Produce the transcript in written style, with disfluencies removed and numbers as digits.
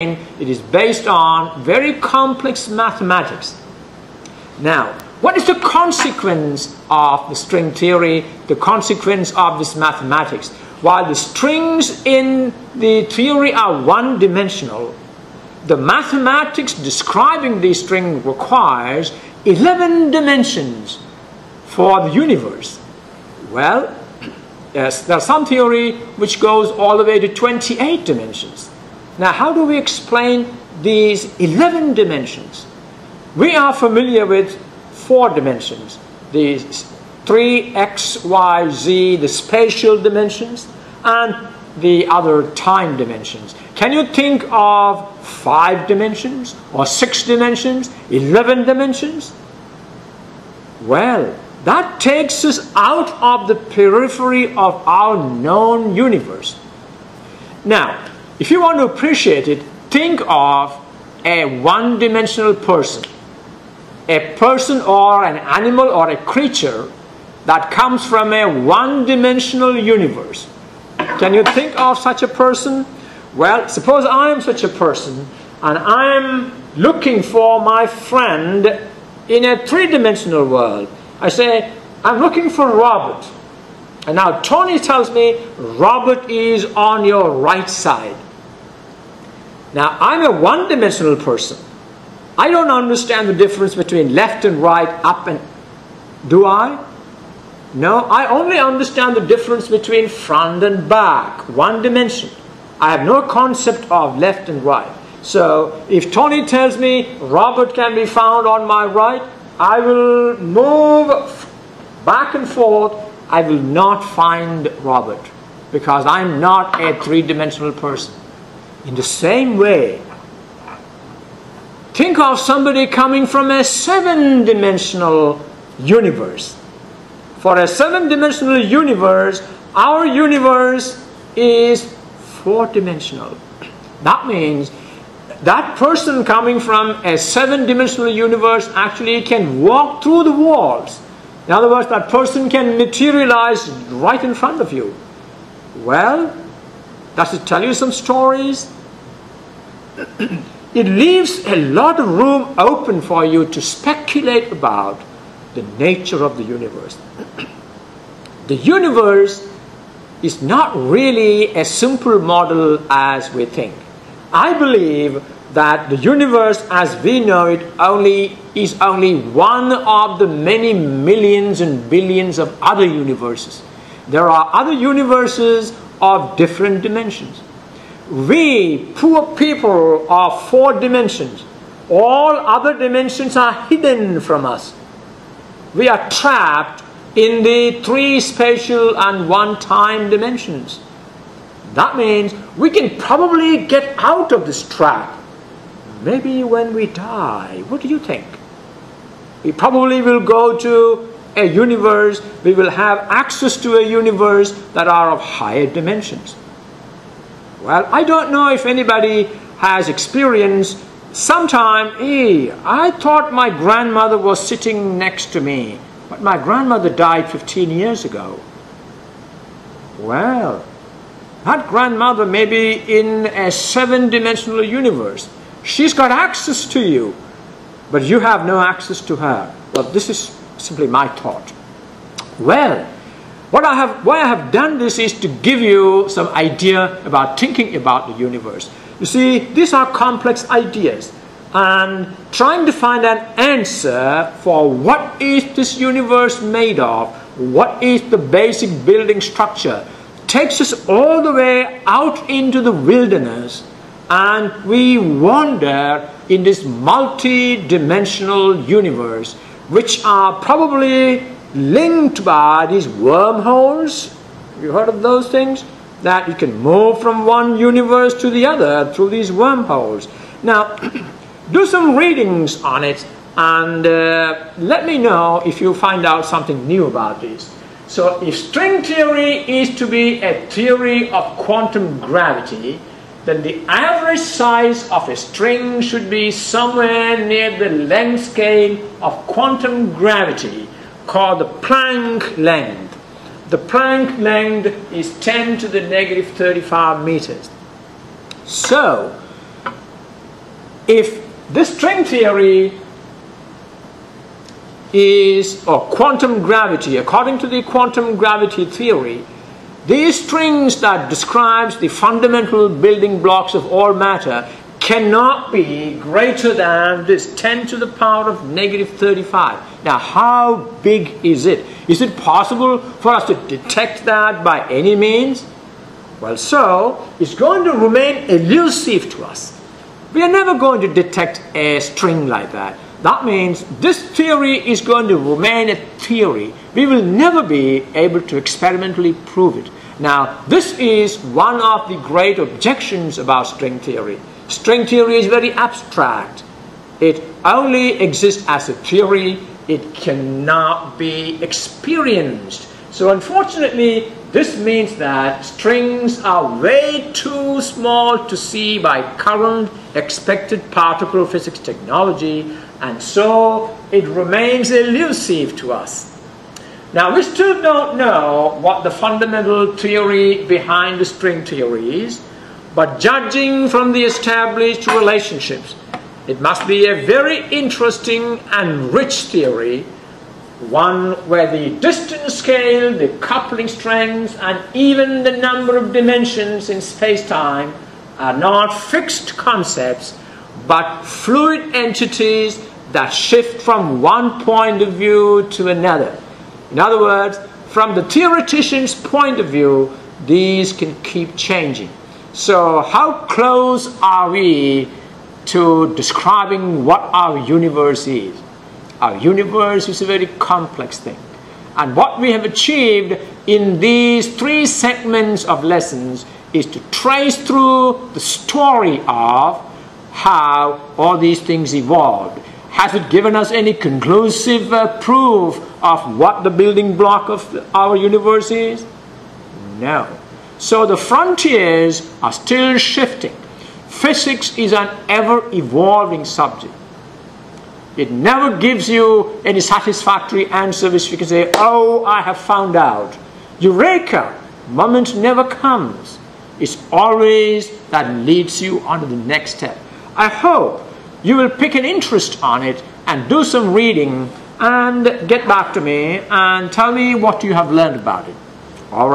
It is based on very complex mathematics. Now, what is the consequence of the string theory, the consequence of this mathematics? While the strings in the theory are one-dimensional, the mathematics describing the string requires 11 dimensions for the universe. Well, yes, there's some theory which goes all the way to 28 dimensions. Now, how do we explain these 11 dimensions? We are familiar with 4 dimensions, these 3, x, y, z, the spatial dimensions, and the other time dimensions. Can you think of 5 dimensions, or 6 dimensions, 11 dimensions? Well, that takes us out of the periphery of our known universe. Now, if you want to appreciate it, think of a one-dimensional person. A person or an animal or a creature that comes from a one-dimensional universe. Can you think of such a person? Well, suppose I am such a person and I am looking for my friend in a three-dimensional world. I say, I'm looking for Robert. And now Tony tells me, Robert is on your right side. Now, I'm a one-dimensional person. I don't understand the difference between left and right, up and... Do I? No, I only understand the difference between front and back, one dimension. I have no concept of left and right. So, if Tony tells me Robert can be found on my right, I will move back and forth. I will not find Robert because I'm not a three-dimensional person. In the same way, think of somebody coming from a 7-dimensional universe. For a 7-dimensional universe, our universe is 4-dimensional. That means that person coming from a 7-dimensional universe actually can walk through the walls. In other words, that person can materialize right in front of you. Well, does it tell you some stories? It leaves a lot of room open for you to speculate about the nature of the universe. The universe is not really a simple model as we think. I believe that the universe as we know it is only one of the many millions and billions of other universes. There are other universes of different dimensions. We, poor people, are 4 dimensions. All other dimensions are hidden from us. We are trapped in the 3 spatial and 1 time dimensions. That means we can probably get out of this trap. Maybe when we die. What do you think? We probably will go to a universe, we will have access to a universe that are of higher dimensions. Well, I don't know if anybody has experienced sometime, I thought my grandmother was sitting next to me, but my grandmother died 15 years ago. Well, that grandmother may be in a 7-dimensional universe. She's got access to you, but you have no access to her. Well, this is simply my thought. Well, why I have done this is to give you some idea about thinking about the universe. You see, these are complex ideas, and trying to find an answer for what is this universe made of, what is the basic building structure, takes us all the way out into the wilderness, and we wander in this multi-dimensional universe, which are probably linked by these wormholes. Have you heard of those things? That you can move from one universe to the other through these wormholes. Now, do some readings on it and let me know if you find out something new about this. So, if string theory is to be a theory of quantum gravity, then the average size of a string should be somewhere near the length scale of quantum gravity, called the Planck length. The Planck length is 10 to the negative 35 meters. So, if this string theory is, or quantum gravity, according to the quantum gravity theory, these strings that describes the fundamental building blocks of all matter cannot be greater than this 10 to the power of negative 35. Now, how big is it? Is it possible for us to detect that by any means? Well, so it's going to remain elusive to us. We are never going to detect a string like that. That means this theory is going to remain a theory. We will never be able to experimentally prove it. Now, this is one of the great objections about string theory. String theory is very abstract. It only exists as a theory. It cannot be experienced. So unfortunately, this means that strings are way too small to see by current expected particle physics technology, and so it remains elusive to us. Now, we still don't know what the fundamental theory behind the string theory is, but judging from the established relationships, it must be a very interesting and rich theory, one where the distance scale, the coupling strengths, and even the number of dimensions in space-time are not fixed concepts, but fluid entities that shift from one point of view to another. In other words, from the theoretician's point of view, these can keep changing. So how close are we to describing what our universe is? Our universe is a very complex thing. And what we have achieved in these 3 segments of lessons is to trace through the story of how all these things evolved. Has it given us any conclusive proof of what the building block of our universe is? No. So the frontiers are still shifting. Physics is an ever-evolving subject. It never gives you any satisfactory answer which you can say, oh, I have found out. Eureka! Moment never comes. It's always that leads you on to the next step. I hope you will pick an interest on it and do some reading and get back to me and tell me what you have learned about it. All right.